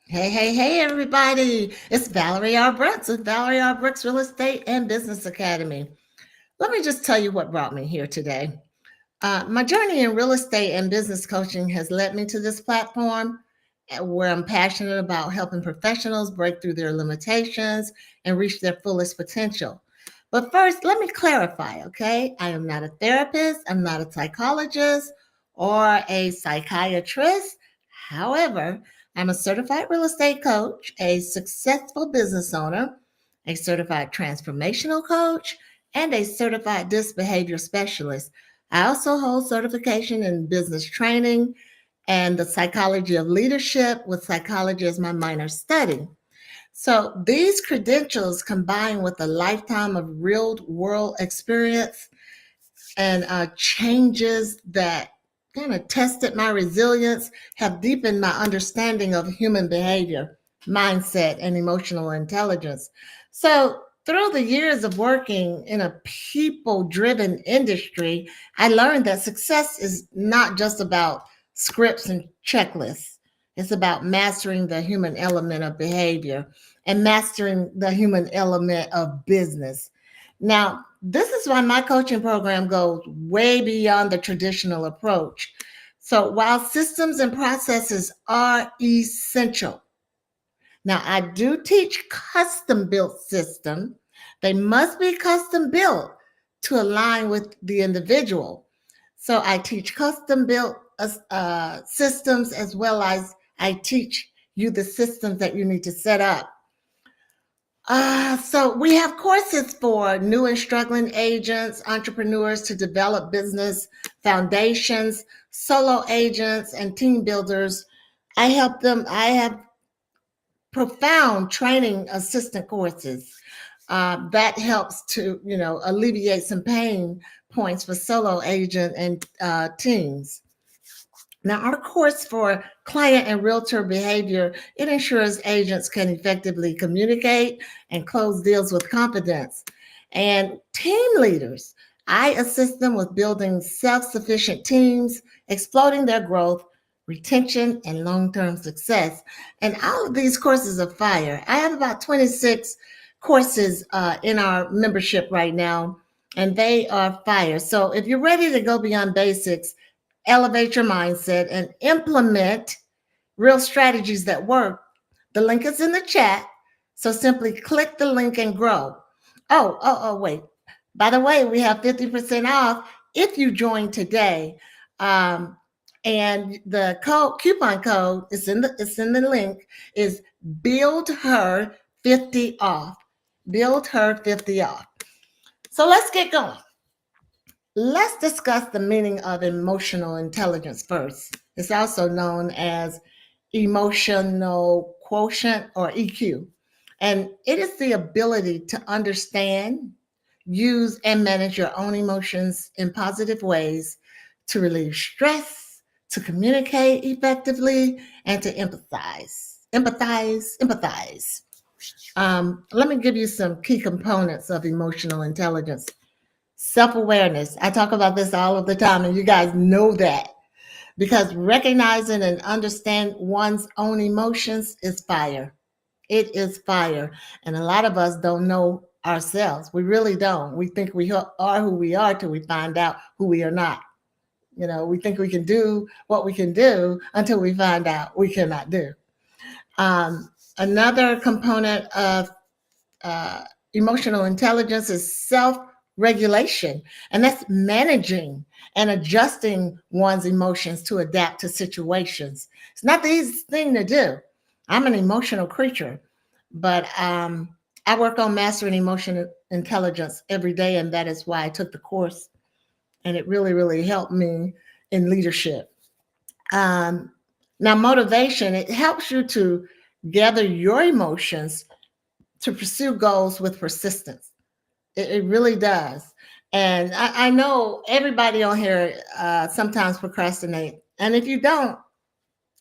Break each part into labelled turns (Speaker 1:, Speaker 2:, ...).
Speaker 1: Hey, everybody. It's Valerie R. Brooks with Valerie R. Brooks Real Estate and Business Academy. Let me just tell you what brought me here today. My journey in real estate and business coaching has led me to this platform where I'm passionate about helping professionals break through their limitations and reach their fullest potential. But first, let me clarify, okay? I am not a therapist, I'm not a psychologist or a psychiatrist. However, I'm a certified real estate coach, a successful business owner, a certified transformational coach, and a certified disc behavior specialist. I also hold certification in business training and the psychology of leadership with psychology as my minor study. So these credentials combined with a lifetime of real world experience and changes that kind of tested my resilience have deepened my understanding of human behavior, mindset, and emotional intelligence. So through the years of working in a people driven industry, I learned that success is not just about scripts and checklists. It's about mastering the human element of behavior and mastering the human element of business. Now, this is why my coaching program goes way beyond the traditional approach. So, while systems and processes are essential, now I do teach custom built system. They must be custom built to align with the individual. So, I teach custom built systems as well as I teach you the systems that you need to set up. So we have courses for new and struggling agents, entrepreneurs to develop business foundations, solo agents, and team builders. I help them. I have profound training assistant courses that helps to alleviate some pain points for solo agent and teams. Now, our course for client and realtor behavior, it ensures agents can effectively communicate and close deals with confidence. And team leaders, I assist them with building self-sufficient teams, exploding their growth, retention, and long-term success. And all of these courses are fire. I have about 26 courses in our membership right now, and they are fire. So if you're ready to go beyond basics, elevate your mindset, and implement real strategies that work. The link is in the chat. So simply click the link and grow. Wait. By the way, we have 50% off if you join today. Um, and the coupon code is in the link is build her 50 off. Build her 50 off. So let's get going. Let's discuss the meaning of emotional intelligence first. It's also known as emotional quotient or EQ. And it is the ability to understand, use, and manage your own emotions in positive ways to relieve stress, to communicate effectively, and to empathize. Empathize. Let me give you some key components of emotional intelligence. Self awareness. I talk about this all of the time, and you guys know that because recognizing and understand one's own emotions is fire. It is fire. And a lot of us don't know ourselves. We really don't. We think we are who we are till we find out who we are not. We think we can do what we can do until we find out we cannot do. Another component of uh, emotional intelligence is self regulation, and that's managing and adjusting one's emotions to adapt to situations. It's not the easiest thing to do. I'm an emotional creature, but I work on mastering emotional intelligence every day, and that is why I took the course, and it really, really helped me in leadership. Um, Now, motivation, it helps you to gather your emotions to pursue goals with persistence. It really does. And I know everybody on here sometimes procrastinate. And if you don't,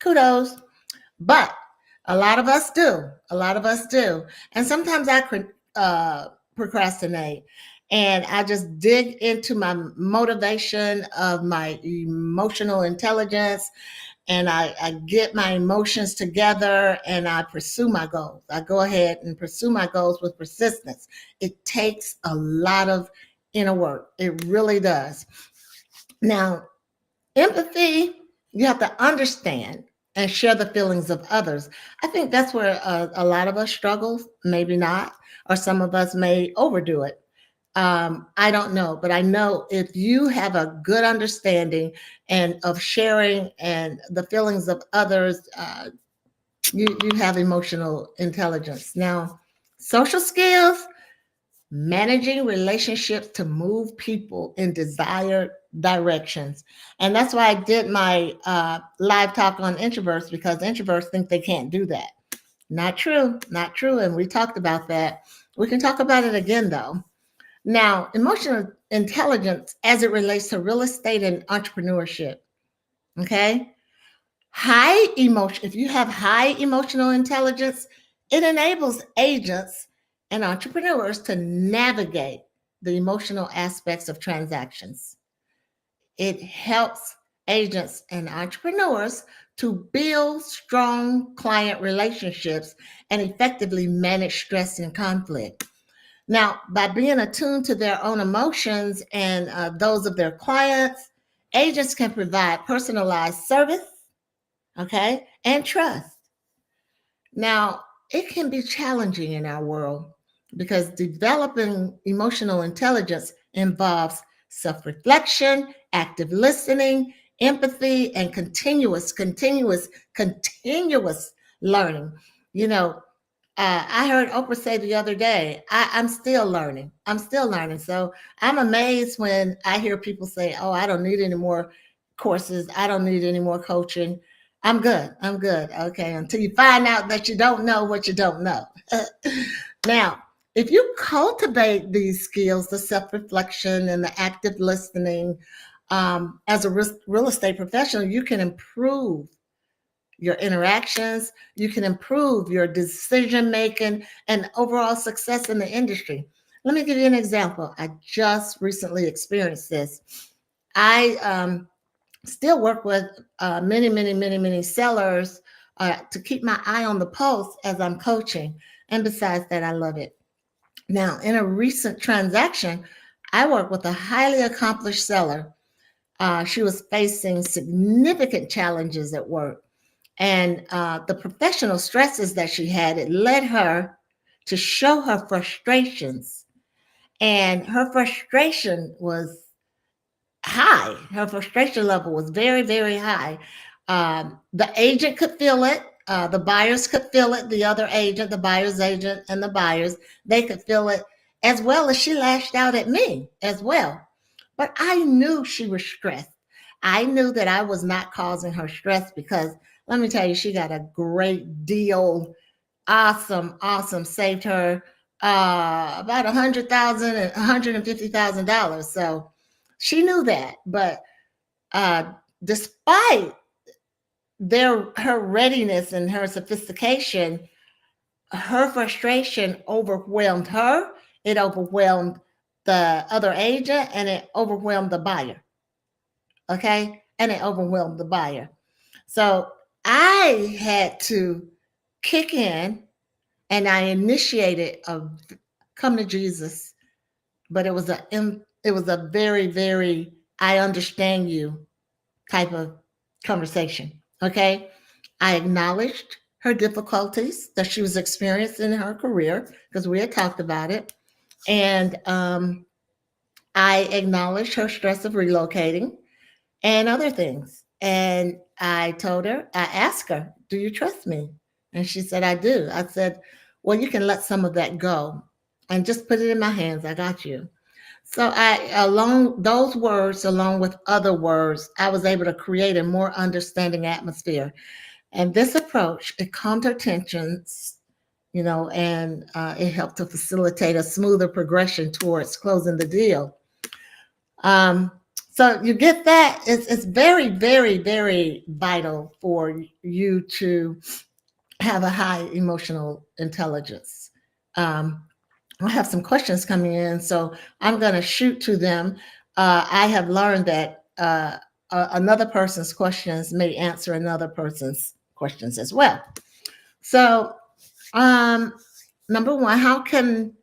Speaker 1: kudos. But a lot of us do. A lot of us do. And sometimes I procrastinate and I just dig into my motivation of my emotional intelligence and I get my emotions together and I pursue my goals. I go ahead and pursue my goals with persistence. It takes a lot of inner work. It really does. Now, empathy, you have to understand and share the feelings of others. I think that's where a lot of us struggle, maybe not, or some of us may overdo it. I don't know, but I know if you have a good understanding and of sharing and the feelings of others, you have emotional intelligence. Now, social skills, managing relationships to move people in desired directions. And that's why I did my live talk on introverts, because introverts think they can't do that. Not true, not true. And we talked about that. We can talk about it again, though. Now, emotional intelligence as it relates to real estate and entrepreneurship. Okay. High emotion, if you have high emotional intelligence, it enables agents and entrepreneurs to navigate the emotional aspects of transactions. It helps agents and entrepreneurs to build strong client relationships and effectively manage stress and conflict. Now, by being attuned to their own emotions and those of their clients, agents can provide personalized service, okay, and trust. Now, it can be challenging in our world because developing emotional intelligence involves self reflection, active listening, empathy, and continuous learning. You know, I heard Oprah say the other day, I'm still learning. I'm still learning. So I'm amazed when I hear people say, oh, I don't need any more courses. I don't need any more coaching. I'm good. I'm good. Okay. Until you find out that you don't know what you don't know. Now, if you cultivate these skills, the self reflection and the active listening, as a real estate professional, you can improve your interactions, you can improve your decision making and overall success in the industry. Let me give you an example. I just recently experienced this. I still work with many sellers to keep my eye on the pulse as I'm coaching. And besides that, I love it. Now, in a recent transaction, I worked with a highly accomplished seller. She was facing significant challenges at work, and the professional stresses that she had, it led her to show her frustrations. And her frustration was high. Her frustration level was very high. The agent could feel it. The buyers could feel it. The other agent, the buyer's agent, and the buyers, they could feel it, as well as she lashed out at me as well. But I knew she was stressed. I knew that I was not causing her stress because let me tell you, she got a great deal. Awesome. Saved her about $150,000. So she knew that. But despite her readiness and her sophistication, her frustration overwhelmed her. It overwhelmed the other agent and it overwhelmed the buyer. Okay. And it overwhelmed the buyer. So I had to kick in and I initiated a come to Jesus, but it was a very I understand you type of conversation. Okay. I acknowledged her difficulties that she was experiencing in her career because we had talked about it. And I acknowledged her stress of relocating and other things. And I told her, I asked her, do you trust me? And she said, I do. I said, well, you can let some of that go and just put it in my hands. I got you. So along those words, along with other words, I was able to create a more understanding atmosphere. And this approach, it calmed her tensions, and it helped to facilitate a smoother progression towards closing the deal. Um, so you get that. It's very vital for you to have a high emotional intelligence. Um, I have some questions coming in, so I'm going to shoot to them. I have learned that another person's questions may answer another person's questions as well. So, um, number one, how can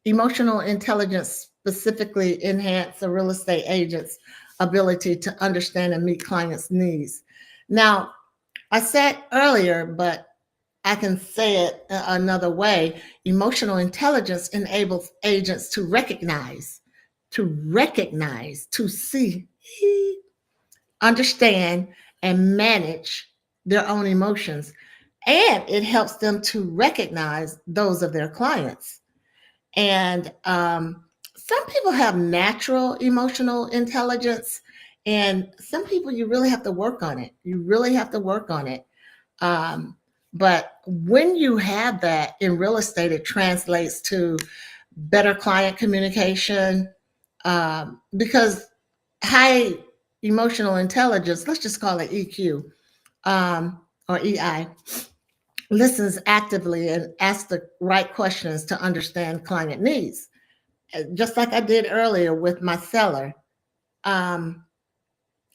Speaker 1: emotional intelligence specifically enhance a real estate agent's ability to understand and meet clients' needs? Now, I said earlier, but I can say it another way. Emotional intelligence enables agents to see, understand, and manage their own emotions. And it helps them to recognize those of their clients. And some people have natural emotional intelligence, and some people you really have to work on it. You really have to work on it. Um, but when you have that in real estate, it translates to better client communication, because high emotional intelligence, let's just call it EQ, or EI, listens actively and asks the right questions to understand client needs. Just like I did earlier with my seller. Um,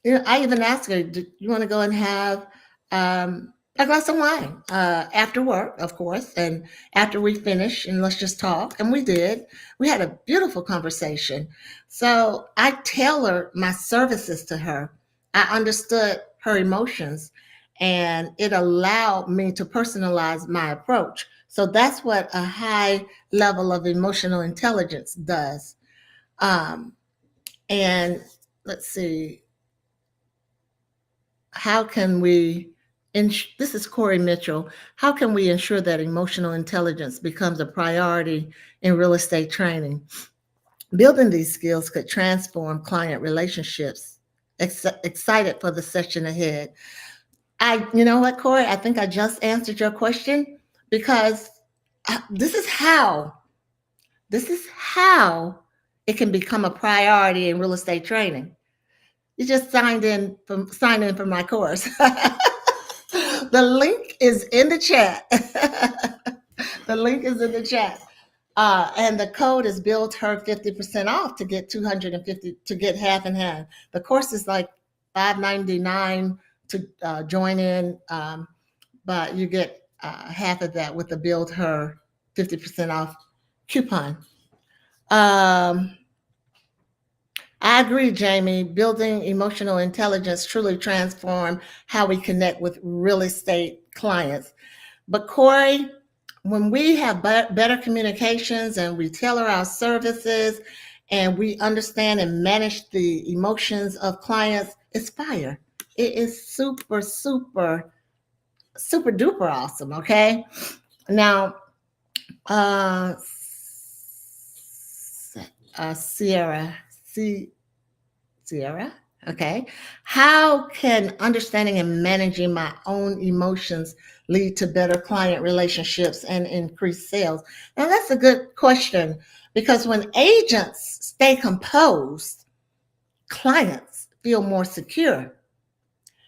Speaker 1: I even asked her, "Do you want to go and have a glass of wine after work, of course, and after we finish, and let's just talk." And we did. We had a beautiful conversation. So I tailored my services to her. I understood her emotions, and it allowed me to personalize my approach. So that's what a high level of emotional intelligence does. Um, and let's see, how can we this is Corey Mitchell. How can we ensure that emotional intelligence becomes a priority in real estate training? Building these skills could transform client relationships. Excited for the session ahead. You know what, Corey? I think I just answered your question, because this is how it can become a priority in real estate training. You just signed in for my course. The link is in the chat. The link is in the chat. And the code is build her 50% off to get 250 to get half and half. The course is like $5.99 to join in, but you get half of that with the build her 50% off coupon. I agree, Jamie. Building emotional intelligence truly transform how we connect with real estate clients. But Corey, when we have better communications and we tailor our services and we understand and manage the emotions of clients, it's fire. It is super, super, super duper awesome. Okay. Now, uh, Sierra, Sierra. Okay. How can understanding and managing my own emotions lead to better client relationships and increased sales? Now, that's a good question, because when agents stay composed, clients feel more secure.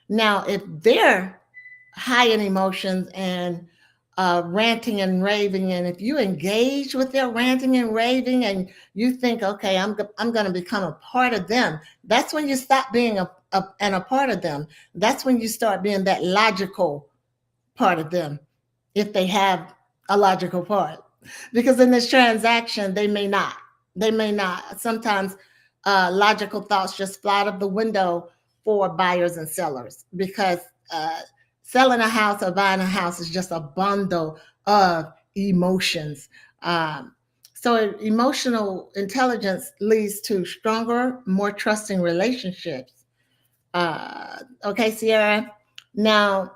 Speaker 1: Now, if they're high in emotions and ranting and raving, and if you engage with their ranting and raving, and you think, okay, I'm going to become a part of them, that's when you stop being a part of them. That's when you start being that logical part of them, if they have a logical part. Because in this transaction, they may not sometimes logical thoughts just fly out of the window for buyers and sellers, because uh, selling a house or buying a house is just a bundle of emotions. um, so emotional intelligence leads to stronger, more trusting relationships. Okay, Sierra. Now,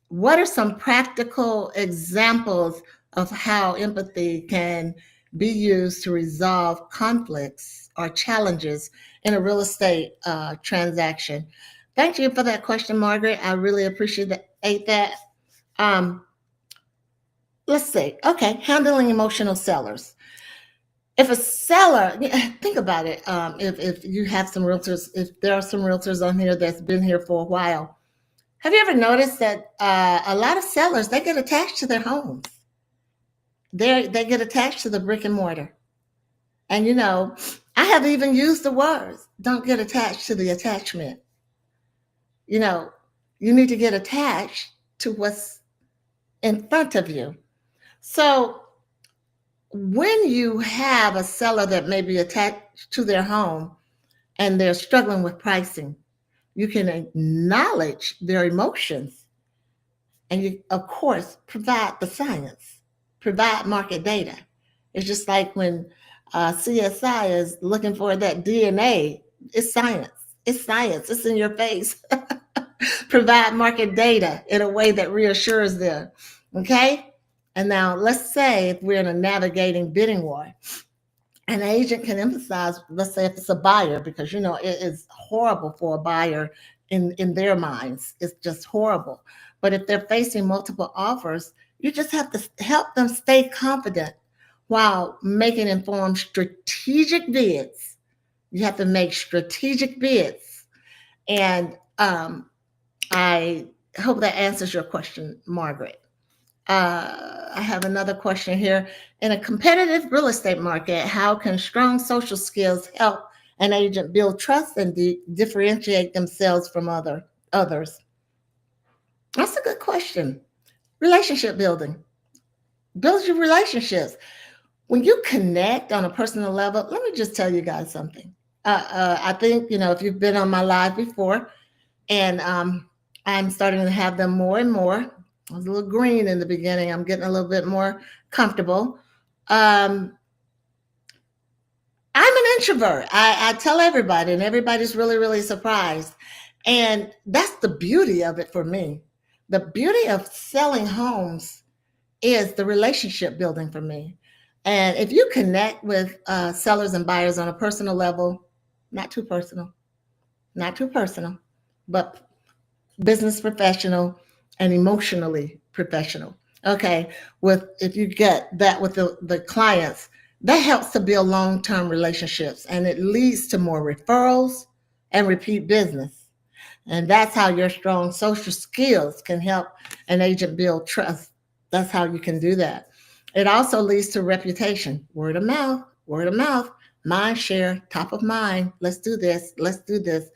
Speaker 1: what are some practical examples of how empathy can be used to resolve conflicts or challenges in a real estate transaction? Thank you for that question, Margaret. I really appreciate that. Um, let's see. Okay, handling emotional sellers. If a seller, think about it. If you have some realtors, if there are some realtors on here that's been here for a while, have you ever noticed that a lot of sellers, they get attached to their homes? They get attached to the brick and mortar. And I have even used the words, don't get attached to the attachment. You know, you need to get attached to what's in front of you. So when you have a seller that may be attached to their home and they're struggling with pricing, you can acknowledge their emotions and you, of course, provide the science, provide market data. It's just like when CSI is looking for that DNA. It's science. It's science. It's in your face. Provide market data in a way that reassures them. Okay? And now let's say if we're in a navigating bidding war, an agent can emphasize, let's say if it's a buyer, because you know it is horrible for a buyer in their minds. It's just horrible. But if they're facing multiple offers, you just have to help them stay confident while making informed strategic bids. You have to make strategic bids. And I hope that answers your question, Margaret. I have another question here. In a competitive real estate market, how can strong social skills help an agent build trust and differentiate themselves from others? That's a good question. Relationship building. Build your relationships. When you connect on a personal level, let me just tell you guys something. I think, you know, if you've been on my live before, and I'm starting to have them more and more. I was a little green in the beginning. I'm getting a little bit more comfortable. Um, I'm an introvert. I tell everybody, and everybody's really, really surprised. And that's the beauty of it for me. The beauty of selling homes is the relationship building for me. And if you connect with sellers and buyers on a personal level, not too personal, not too personal, but business professional and emotionally professional. Okay, with if you get that with the clients, that helps to build long-term relationships and it leads to more referrals and repeat business. And that's how your strong social skills can help an agent build trust. That's how you can do that. It also leads to reputation, word of mouth, mind share, top of mind. Let's do this. Let's do this.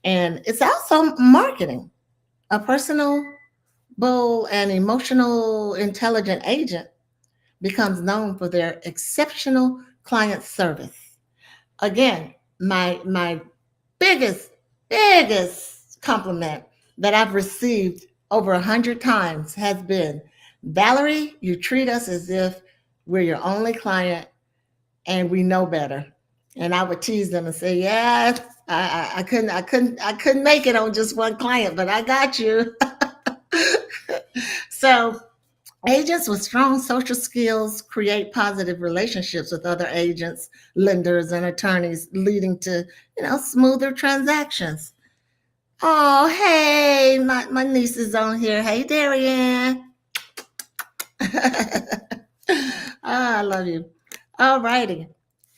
Speaker 1: And it's also marketing. A personable and emotional intelligent agent becomes known for their exceptional client service. Again, my biggest biggest compliment that I've received over 100 times has been, Valerie, you treat us as if we're your only client and we know better. And I would tease them and say, "Yes, I couldn't make it on just one client, but I got you." So agents with strong social skills create positive relationships with other agents, lenders, and attorneys, leading to, smoother transactions. Oh, hey, my niece is on here. Hey, Darian. I love you. All righty.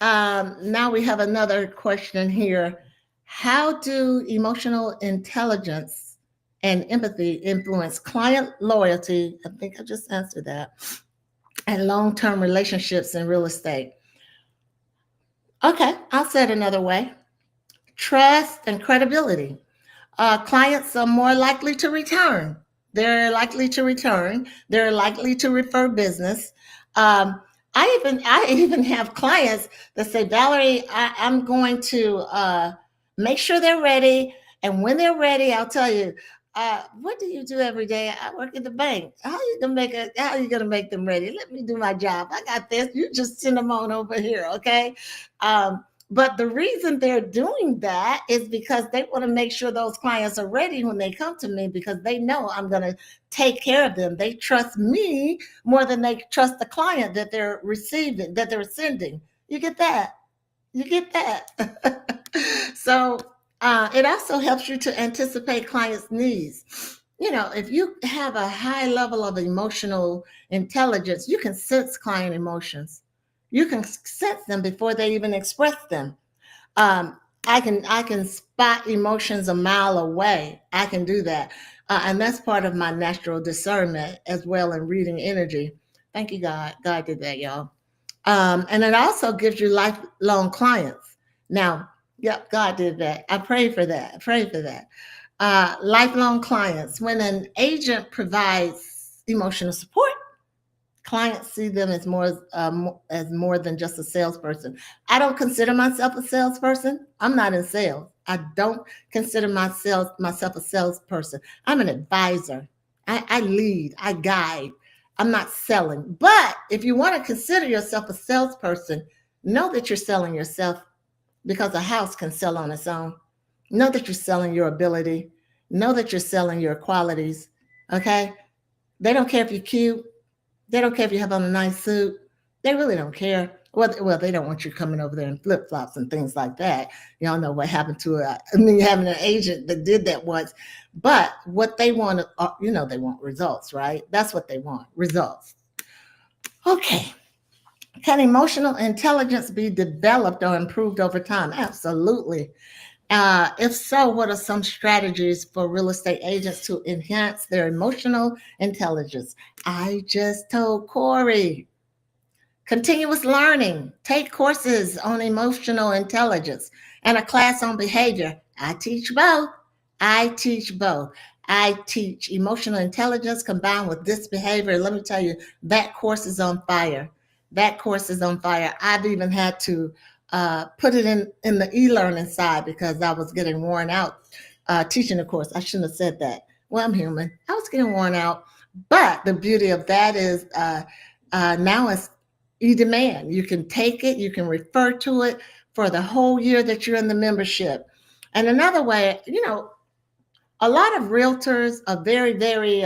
Speaker 1: Now we have another question here. How do emotional intelligence and empathy influence client loyalty? I think I just answered that. And long term relationships in real estate. Okay, I'll say it another way. Trust and credibility. Clients are more likely to return. They're likely to return. They're likely to refer business. Um, I even have clients that say, Valerie, I'm going to make sure they're ready, and when they're ready, I'll tell you. What do you do every day? I work at the bank. How are you gonna make them ready? Let me do my job. I got this. You just send them on over here, okay? But the reason they're doing that is because they want to make sure those clients are ready when they come to me because they know I'm going to take care of them. They trust me more than they trust the client that they're receiving, that they're sending. You get that? You get that? So it also helps you to anticipate clients' needs. If you have a high level of emotional intelligence, you can sense client emotions. You can sense them before they even express them. Um, I can spot emotions a mile away. I can do that, and that's part of my natural discernment as well in reading energy. Thank you, God. God did that, y'all. And it also gives you lifelong clients. Now, yep, God did that. I pray for that. I pray for that. Lifelong clients. When an agent provides emotional support, clients see them as more than just a salesperson. I don't consider myself a salesperson. I'm not in sales. I don't consider myself a salesperson. I'm an advisor. I lead. I guide. I'm not selling. But if you want to consider yourself a salesperson, know that you're selling yourself because a house can sell on its own. Know that you're selling your ability. Know that you're selling your qualities. Okay? They don't care if you're cute. They don't care if you have on a nice suit. They really don't care. Well, they don't want you coming over there in flip flops and things like that. Y'all know what happened to me having an agent that did that once. But what they want, they want results, right? That's what they want, results. Okay. Can emotional intelligence be developed or improved over time? Absolutely. If so, what are some strategies for real estate agents to enhance their emotional intelligence? I just told Corey. Continuous learning. Take courses on emotional intelligence and a class on behavior. I teach both. I teach both. I teach emotional intelligence combined with this behavior. Let me tell you, that course is on fire. That course is on fire. I've even had to put it in the e-learning side because I was getting worn out teaching the course. I shouldn't have said that. Well, I'm human. I was getting worn out. But the beauty of that is now it's e-demand. You can take it, you can refer to it for the whole year that you're in the membership. And another way, a lot of realtors are very, very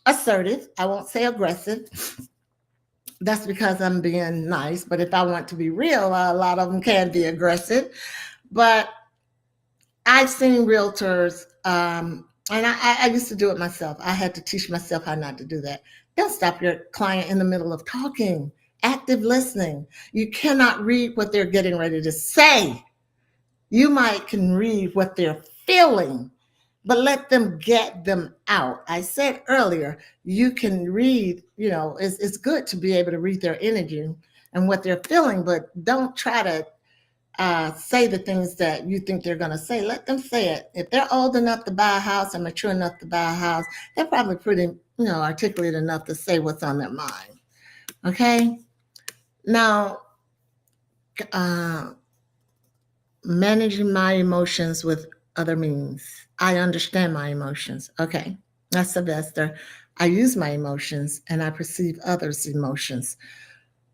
Speaker 1: assertive. I won't say aggressive. That's because I'm being nice. But if I want to be real, a lot of them can be aggressive. But I've seen realtors, and I used to do it myself. I had to teach myself how not to do that. Don't stop your client in the middle of talking. Active listening. You cannot read what they're getting ready to say. You might can read what they're feeling, but let them get them out. I said earlier, you can read, it's good to be able to read their energy and what they're feeling, but don't try to say the things that you think they're going to say. Let them say it. If they're old enough to buy a house and mature enough to buy a house, they're probably pretty, articulate enough to say what's on their mind. Okay? Now, uh, managing my emotions with other means. I understand my emotions. Okay, that's Sylvester. I use my emotions and I perceive others' emotions.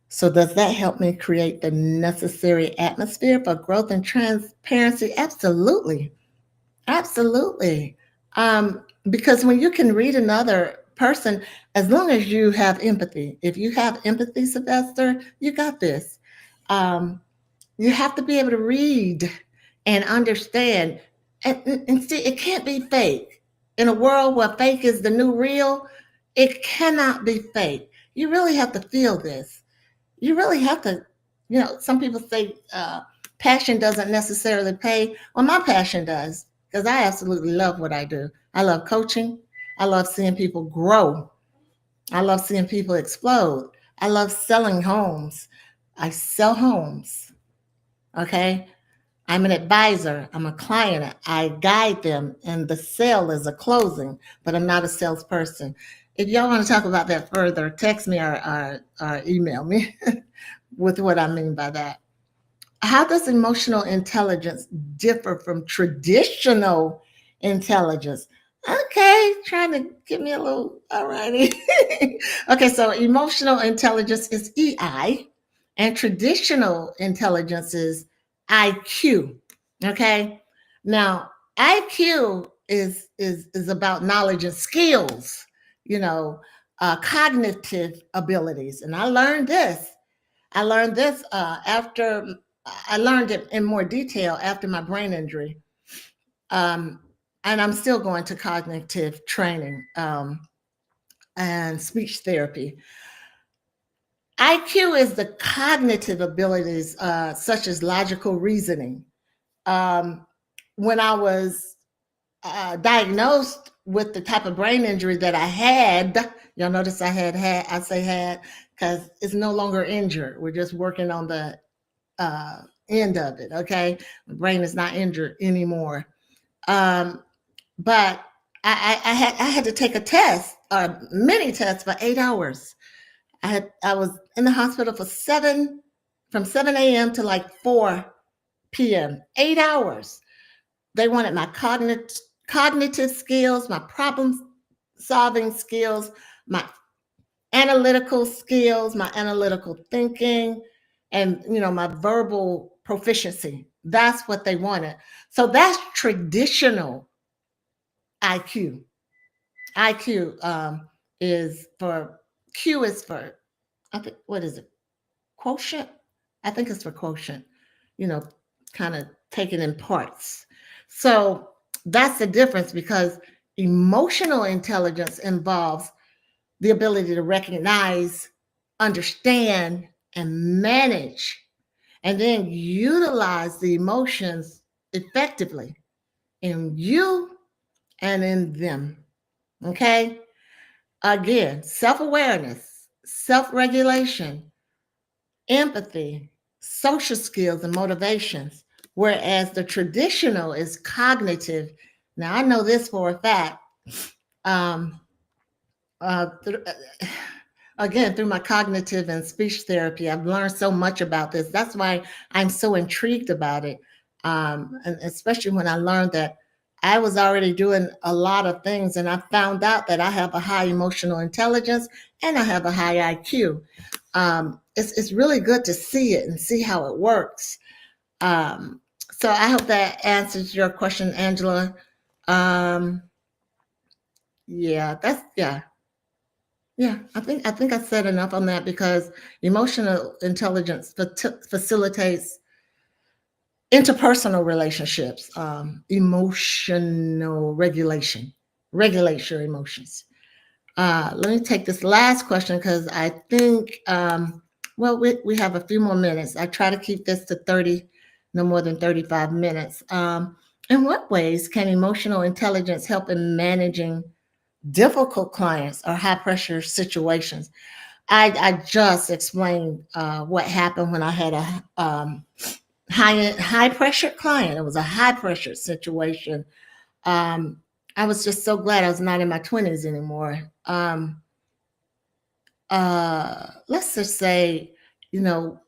Speaker 1: So, does that help me create the necessary atmosphere for growth and transparency? Absolutely. Absolutely. Because when you can read another person, as long as you have empathy, if you have empathy, Sylvester, you got this. Um, you have to be able to read and understand. And see, it can't be fake. In a world where fake is the new real, it cannot be fake. You really have to feel this. You really have to, some people say passion doesn't necessarily pay. Well, my passion does because I absolutely love what I do. I love coaching. I love seeing people grow. I love seeing people explode. I love selling homes. I sell homes. Okay. I'm an advisor. I'm a client. I guide them, and the sale is a closing, but I'm not a salesperson. If y'all want to talk about that further, text me or email me with what I mean by that. How does emotional intelligence differ from traditional intelligence? Okay, trying to give me a little, all righty. Okay, so emotional intelligence is EI, and traditional intelligence is IQ. Okay, now IQ is about knowledge and skills, cognitive abilities, and I learned this after I learned it in more detail after my brain injury. Um, and I'm still going to cognitive training and speech therapy. IQ is the cognitive abilities such as logical reasoning. Um, when I was diagnosed with the type of brain injury that I had, y'all notice I say had, because it's no longer injured. We're just working on the uh, end of it. Okay, the brain is not injured anymore. Um, but I had to take a test, or many tests, for 8 hours. I was in the hospital for from 7 a.m. to like 4 p.m. 8 hours. They wanted my cognitive skills, my problem solving skills, my analytical skills, my analytical thinking, and my verbal proficiency. That's what they wanted. So that's traditional IQ. IQ is for Q is for, I think, what is it? Quotient? I think it's for quotient. You know, kind of taken in parts. So that's the difference, because emotional intelligence involves the ability to recognize, understand, and manage, and then utilize the emotions effectively in you and in them. Okay? Again, self awareness, self regulation, empathy, social skills, and motivations, whereas the traditional is cognitive. Now, I know this for a fact. Um, th- Again, through my cognitive and speech therapy, I've learned so much about this. That's why I'm so intrigued about it. And especially when I learned that I was already doing a lot of things, and I found out that I have a high emotional intelligence and I have a high IQ. It's really good to see it and see how it works. Um, so I hope that answers your question, Angela. Um, yeah, I think I said enough on that, because emotional intelligence facilitates interpersonal relationships, emotional regulation, regulates your emotions. Let me take this last question, because I think, well, we have a few more minutes. I try to keep this to 30, no more than 35 minutes. In what ways can emotional intelligence help in managing difficult clients or high pressure situations? I just explained what happened when I had a high pressure client. It was a high pressure situation. Um, I was just so glad I was not in my 20s anymore. Let's just say, you know,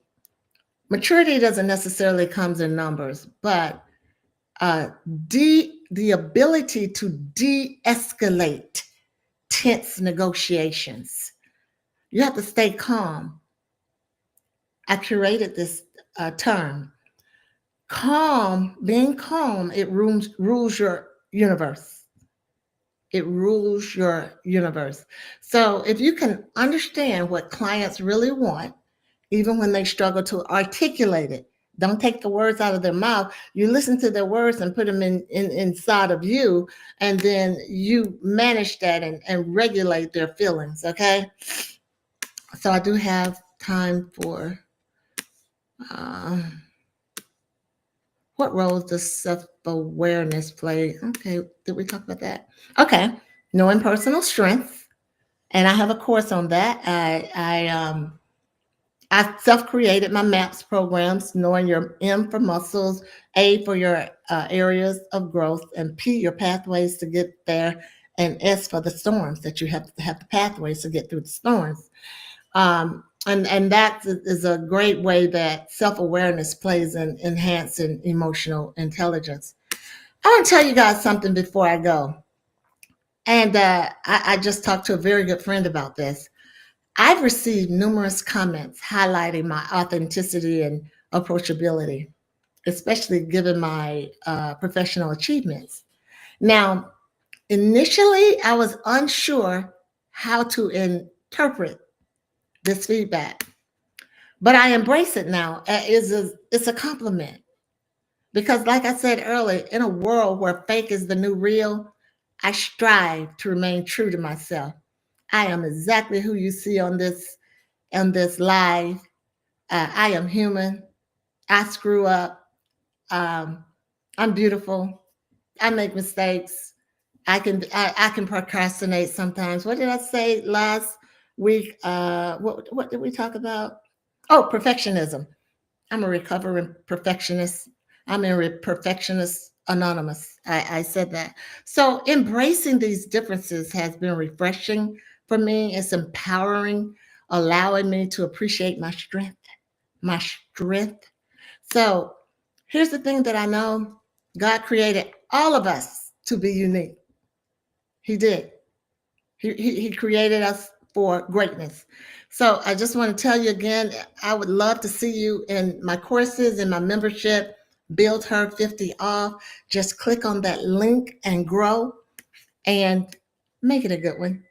Speaker 1: maturity doesn't necessarily comes in numbers, but uh, the ability to de-escalate tense negotiations. You have to stay calm. I created this term. Being calm, it rules your universe. It rules your universe. So if you can understand what clients really want, even when they struggle to articulate it, don't take the words out of their mouth. You listen to their words and put them inside of you, and then you manage that and regulate their feelings. Okay. So I do have time for uh, what role does self-awareness play? Okay, did we talk about that? Okay, knowing personal strengths, and I have a course on that. I self-created my MAPS programs, knowing your M for muscles, A for your areas of growth, and P your pathways to get there, and S for the storms, that you have to have the pathways to get through the storms. And that is a great way that self-awareness plays in enhancing emotional intelligence. I want to tell you guys something before I go. And I just talked to a very good friend about this. I've received numerous comments highlighting my authenticity and approachability, especially given my professional achievements. Now, initially, I was unsure how to interpret this feedback, but I embrace it now. It's a compliment, because, like I said earlier, in a world where fake is the new real, I strive to remain true to myself. I am exactly who you see on this live. I am human. I screw up. Um, I'm beautiful. I make mistakes. I can procrastinate sometimes. What did I say last week? What did we talk about? Oh, perfectionism. I'm a recovering perfectionist. I'm in a perfectionist anonymous. I said that. So embracing these differences has been refreshing for me. It's empowering, allowing me to appreciate my strength, my strength. So here's the thing that I know: God created all of us to be unique. He did. He created us for greatness. So I just want to tell you again, I would love to see you in my courses, in my membership. Build Her 50 off. Just click on that link and grow and make it a good one.